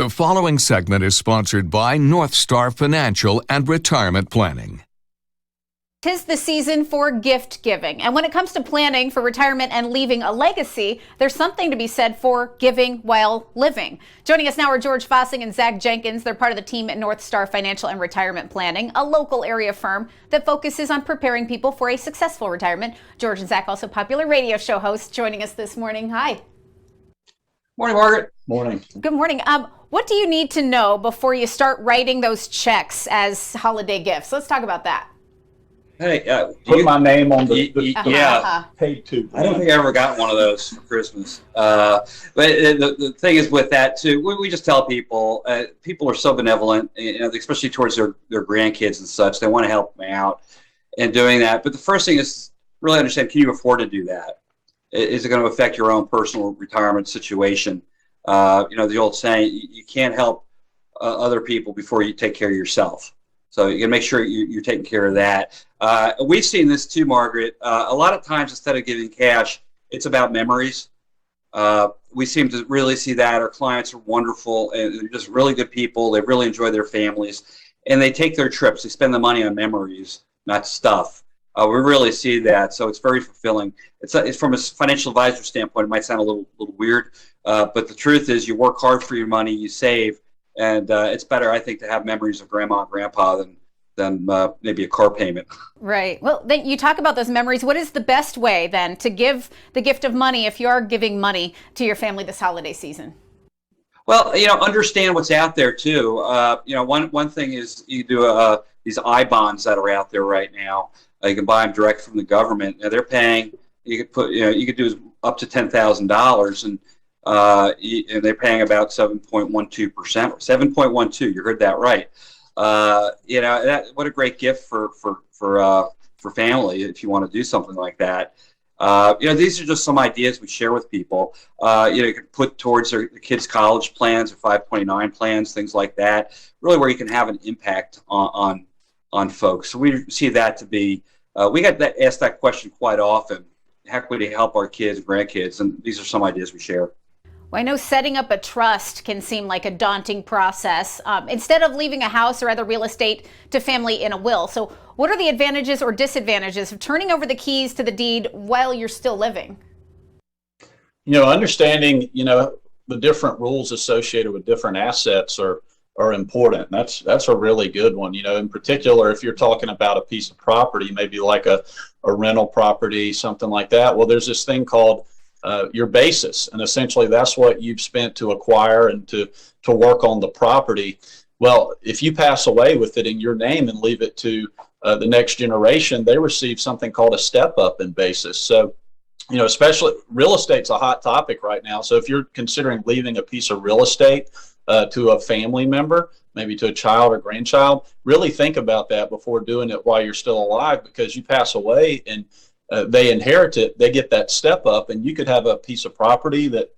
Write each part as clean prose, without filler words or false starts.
The following segment is sponsored by North Star Financial and Retirement Planning. 'Tis the season for gift giving. And when it comes to planning for retirement and leaving a legacy, there's something to be said for giving while living. Joining us now are George Fossing and Zach Jenkins. They're part of the team at North Star Financial and Retirement Planning, a local area firm that focuses on preparing people for a successful retirement. George and Zach, also popular radio show hosts, joining us this morning. Hi. Morning, Margaret. Morning. Good morning. What do you need to know before you start writing those checks as holiday gifts? Let's talk about that. Hey, Put my name on the yeah. paid to. I don't think I ever got one of those for Christmas. But the thing is with that too, we just tell people, people are so benevolent, especially towards their grandkids and such. They want to help them out and doing that. But the first thing is really understand, can you afford to do that? Is it going to affect your own personal retirement situation? The old saying, you can't help other people before you take care of yourself. So you got to make sure you're taking care of that. We've seen this too, Margaret. A lot of times, instead of giving cash, it's about memories. We seem to really see that. Our clients are wonderful, and they're just really good people. They really enjoy their families, and they take their trips. They spend the money on memories, not stuff. We really see that, so it's very fulfilling. It's from a financial advisor standpoint, it might sound a little weird, but the truth is you work hard for your money, you save, and it's better, I think, to have memories of grandma and grandpa than maybe a car payment. Right. Well, then you talk about those memories. What is the best way then to give the gift of money if you are giving money to your family this holiday season? Well, understand what's out there too. One thing is you do these I-bonds that are out there right now. You can buy them direct from the government. Now, they're paying. You could put. You could do up to $10,000, and they're paying about 7.12%. 7.12. You heard that right. What a great gift for family if you want to do something like that. These are just some ideas we share with people. You can put towards their kids' college plans or 529 plans, things like that. Really, where you can have an impact on folks. So we see that to be. We get asked that question quite often. How can we help our kids and grandkids? And these are some ideas we share. Well, I know setting up a trust can seem like a daunting process instead of leaving a house or other real estate to family in a will. So what are the advantages or disadvantages of turning over the keys to the deed while you're still living? Understanding, the different rules associated with different assets are important. That's a really good one. In particular, if you're talking about a piece of property, maybe like a rental property, something like that. Well, there's this thing called your basis, and essentially that's what you've spent to acquire and to work on the property. Well, if you pass away with it in your name and leave it to the next generation, they receive something called a step up in basis. So, especially real estate's a hot topic right now. So if you're considering leaving a piece of real estate to a family member, maybe to a child or grandchild, really think about that before doing it while you're still alive, because you pass away and they inherit it, they get that step up, and you could have a piece of property that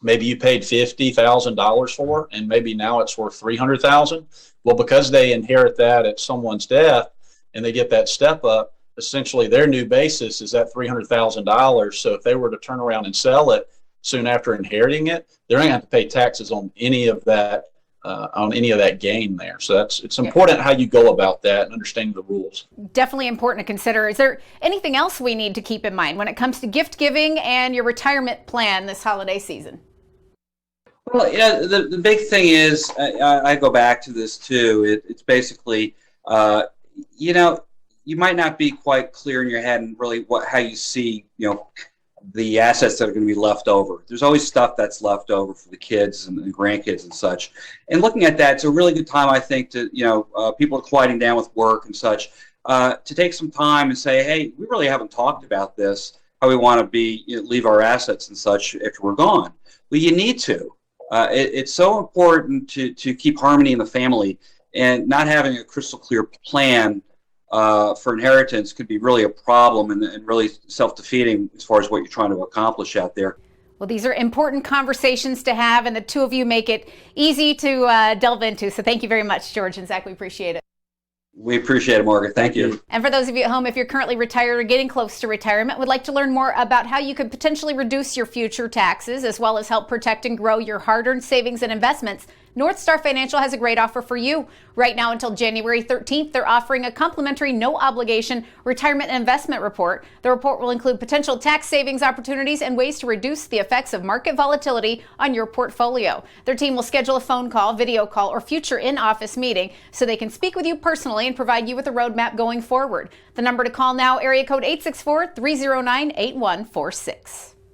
maybe you paid $50,000 for, and maybe now it's worth $300,000. Well, because they inherit that at someone's death and they get that step up, essentially their new basis is that $300,000. So if they were to turn around and sell it soon after inheriting it, they're going to have to pay taxes on any of that gain there. So it's important how you go about that and understanding the rules. Definitely important to consider. Is there anything else we need to keep in mind when it comes to gift giving and your retirement plan this holiday season? Well, the big thing is, I go back to this too. It's basically, you might not be quite clear in your head and really how you see, the assets that are going to be left over. There's always stuff that's left over for the kids and grandkids and such. And looking at that, it's a really good time, I think, to, people are quieting down with work and such, to take some time and say, hey, we really haven't talked about this, how we want to leave our assets and such after we're gone. Well, you need to. It's so important to keep harmony in the family, and not having a crystal clear plan for inheritance could be really a problem and really self-defeating as far as what you're trying to accomplish out there. Well, these are important conversations to have, and the two of you make it easy to delve into. So thank you very much, George and Zach. We appreciate it. We appreciate it, Margaret. Thank you. And for those of you at home, if you're currently retired or getting close to retirement, would like to learn more about how you could potentially reduce your future taxes, as well as help protect and grow your hard-earned savings and investments, North Star Financial has a great offer for you. Right now until January 13th, they're offering a complimentary, no obligation retirement and investment report. The report will include potential tax savings opportunities and ways to reduce the effects of market volatility on your portfolio. Their team will schedule a phone call, video call, or future in-office meeting so they can speak with you personally and provide you with a roadmap going forward. The number to call now, area code 864-309-8146.